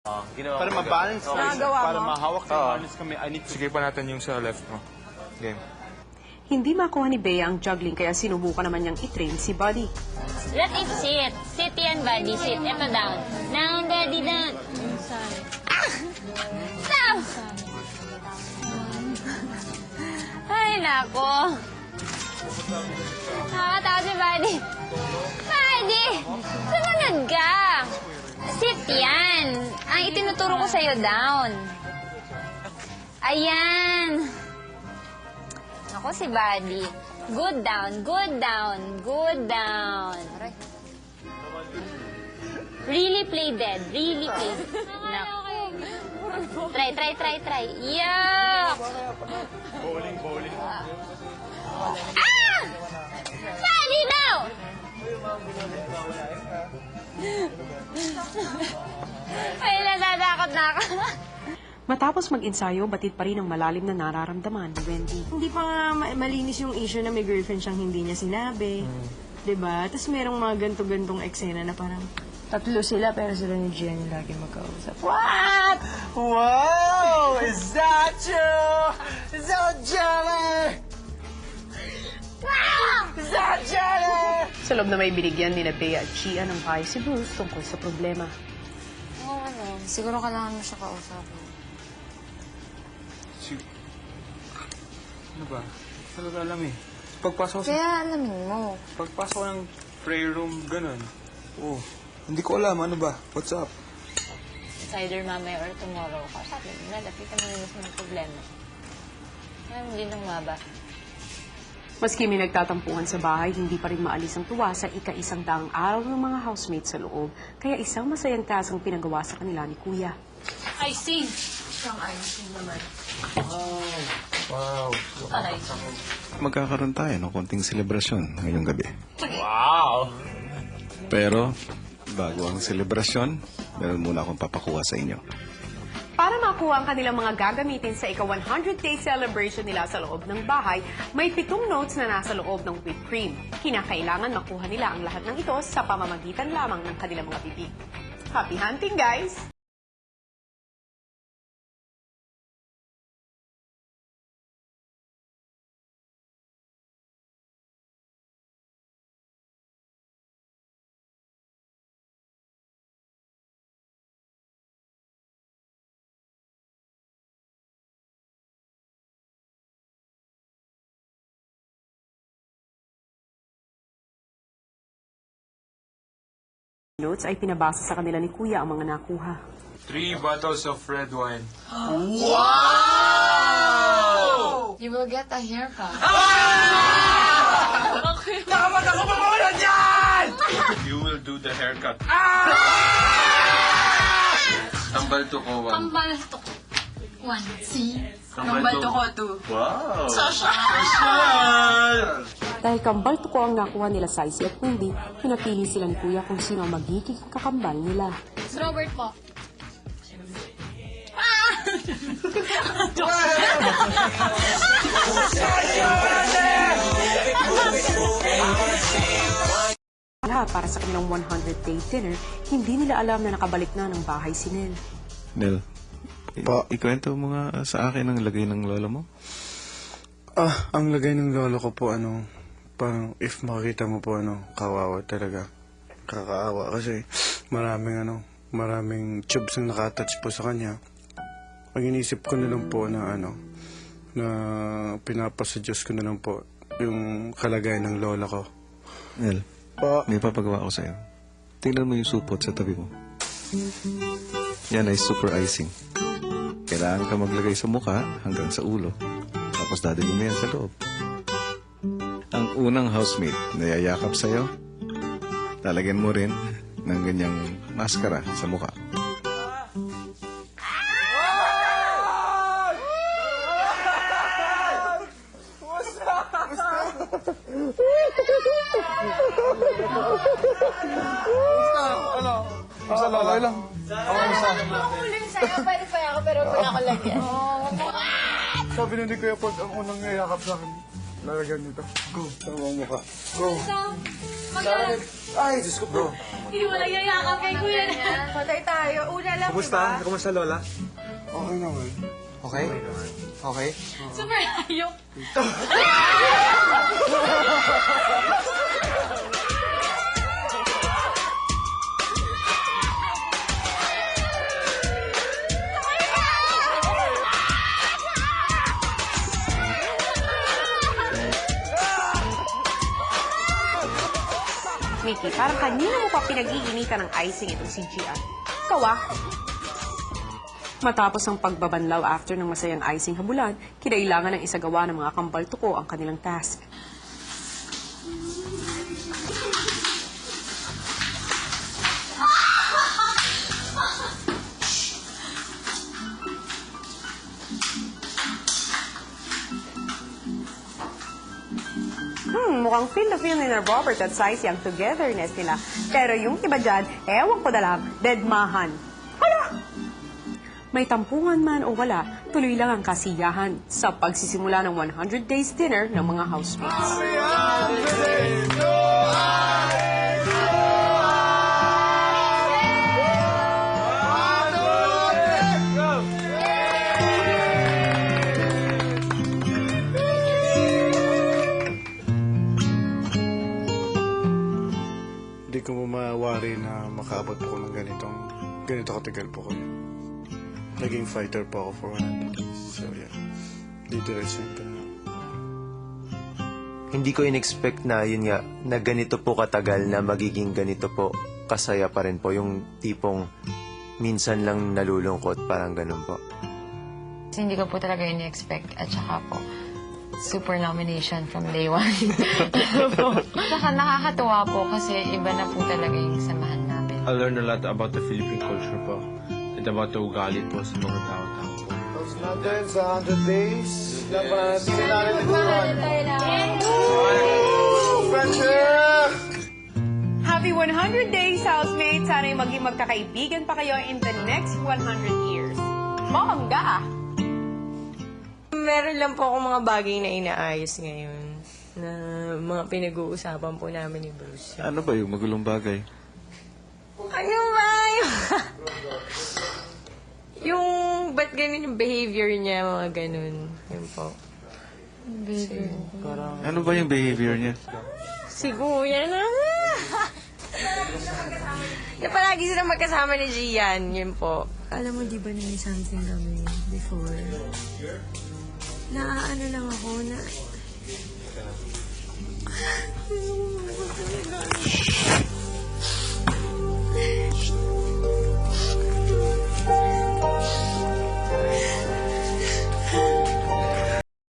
Para mabalance tayo. Nagawa Para mo? mahawak ng harness kami. I need to... Sige pa natin yung sa left mo. Game. Hindi makuha ni Bea ang juggling kaya sinubukan naman niyang itrain si Buddy. Let it sit. Sit yan, buddy. Sit. Ito down. Down, daddy, down. Ah! Stop! Ay, nako. Nakakatawa si buddy. Buddy! Sumunod ka. Sit yan. Ang itinuturo ko sa'yo, down. Ayan. Ako si Buddy. Good down, good down, good down. Really play dead, really play. Try. Yuck! Bowling. Ah! Buddy, now! Ay, natatakot na ako. Matapos mag-ensayo, batid pa rin ang malalim na nararamdaman ni Wendy. Hindi pa nga malinis yung issue na may girlfriend siyang hindi niya sinabi. Diba? Tapos merong mga ganto-gantong eksena na parang tatlo sila pero sila ni Gian yung lagi magkausap. What? Wow! Is that true? Is that jelly? Is that jelly? Sa loob na may binigyan ni Bea at Chia ng payo si Bruce tungkol sa problema. Oo, siguro kailangan mo siya kausapin. Ano ba? Talaga alam eh. Pagpasok sa... Kaya alamin mo. Pagpasok ng prayer room, ganun. Oh, hindi ko alam. Ano ba? What's up? It's either mamaya or tomorrow. Kausapin mo na, lapitan mo yung mismo problema. Ngayon, hindi nang maba. Maski may nagtatampuhan sa bahay, hindi pa rin maalis ang tuwa sa ika-isang daang araw ng mga housemates sa loob. Kaya isang masayang tasang pinagawa sa kanila ni Kuya. I see. Wow. Magkakaroon tayo ng konting selebrasyon ngayong gabi. Wow! Pero, bago ang selebrasyon, meron muna akong papakuha sa inyo. Para makuha ang kanilang mga gagamitin sa ika-100-day celebration nila sa loob ng bahay, may 7 notes na nasa loob ng whipped cream. Kinakailangan makuha nila ang lahat ng ito sa pamamagitan lamang ng kanilang mga bibig. Happy hunting, guys! Notes ay pinabasa sa kanila ni Kuya ang mga nakuha. 3 bottles of red wine. You will get a haircut. You will do the haircut. Tambal to ko, one. Kambal to ko. 1, see? Kambal to ko, 2. Wow! Dahil kambal to ko ang nakuha nila Saisi at Wendy, pinapili sila ni Kuya kung sino ang magiging kakambal nila. Robert po. Lahat para sa kanilang 100-day dinner, hindi nila alam na nakabalik na ng bahay si Nel. Nel, Pa. ikwento mo nga sa akin ang lagay ng lolo mo. Ang lagay ng lolo ko po, parang if makikita mo po, kawawa talaga. Kakaawa kasi maraming tubes na nakatouch po sa kanya. Ang inisip ko na lang po na na pinapasuggest ko na lang po yung kalagayan ng lola ko. Nel, Pa, may papagawa ko sa'yo. Tingnan mo yung supot sa tabi mo. Yan ay super icing. Kailangan ka maglagay sa mukha hanggang sa ulo. Tapos dadalhin mo yan sa loob. Ang unang housemate na yayakap sa'yo, lalagyan mo rin ng ganyang maskara sa mukha. basta lalay lang. Makulim sa'yo, pwede pa ako pero wala ko lagyan. Sabi na ni Kuya pag ang unang yakap sa akin, lalagyan nito. Go. Sa mga mukha. Go. Mag- Ay, Diyos ko. Go. Hindi mo lang yayakap kay Kuya. Patay tayo. Una lang, Kumusta? Kumusta, Lola? Okay naman. Okay? Okay? Super hayop. Mickey, parang kanina mo pa pinag-iinitan ng icing itong si Gian. Kawa. Matapos ang pagbabanlaw after ng masayang icing habulan, kinailangan ng isagawa ng mga kambal tuko ang kanilang task. Mukhang feel na feel ni na Robert at Saisi ang togetherness nila. Pero yung iba dyan, ewan ko na lang, deadmahan. Hala! May tampungan man o wala, tuloy lang ang kasiyahan sa pagsisimula ng 100 days dinner ng mga housemates. Hindi ko mawari na makaabot po ng ganito katagal po ko. Naging fighter po ako for 100 days. So yeah, didiretso ko na. Hindi ko in-expect na yun nga, na ganito po katagal na magiging ganito po kasaya pa rin po. Yung tipong minsan lang nalulungkot, parang ganun po. Kasi hindi ko po talaga in-expect at saka po super nomination from day one. Saka nakakatuwa po kasi iba na po talaga yung samahan namin. I learned a lot about the Philippine culture po and about the ugali po sa mga tao-tao po. Tapos natin sa 100 days. Napanatili natin ang buwan. Friendship! Happy 100 days, housemates! Sana'y maging magkakaibigan pa kayo in the next 100 years. Bongga! Meron lang po akong mga bagay na inaayos ngayon na mga pinag-uusapan po namin ni Bruce. Ano ba yung magulong bagay? Ano ba yung... yung ba't ganun yung behavior niya, mga ganun. Yun po. Ano ba yung behavior niya? Siguro yan na. Na palagi silang magkasama ni Gian, yun po. Alam mo, di ba na may something kami before? Ano lang ako na...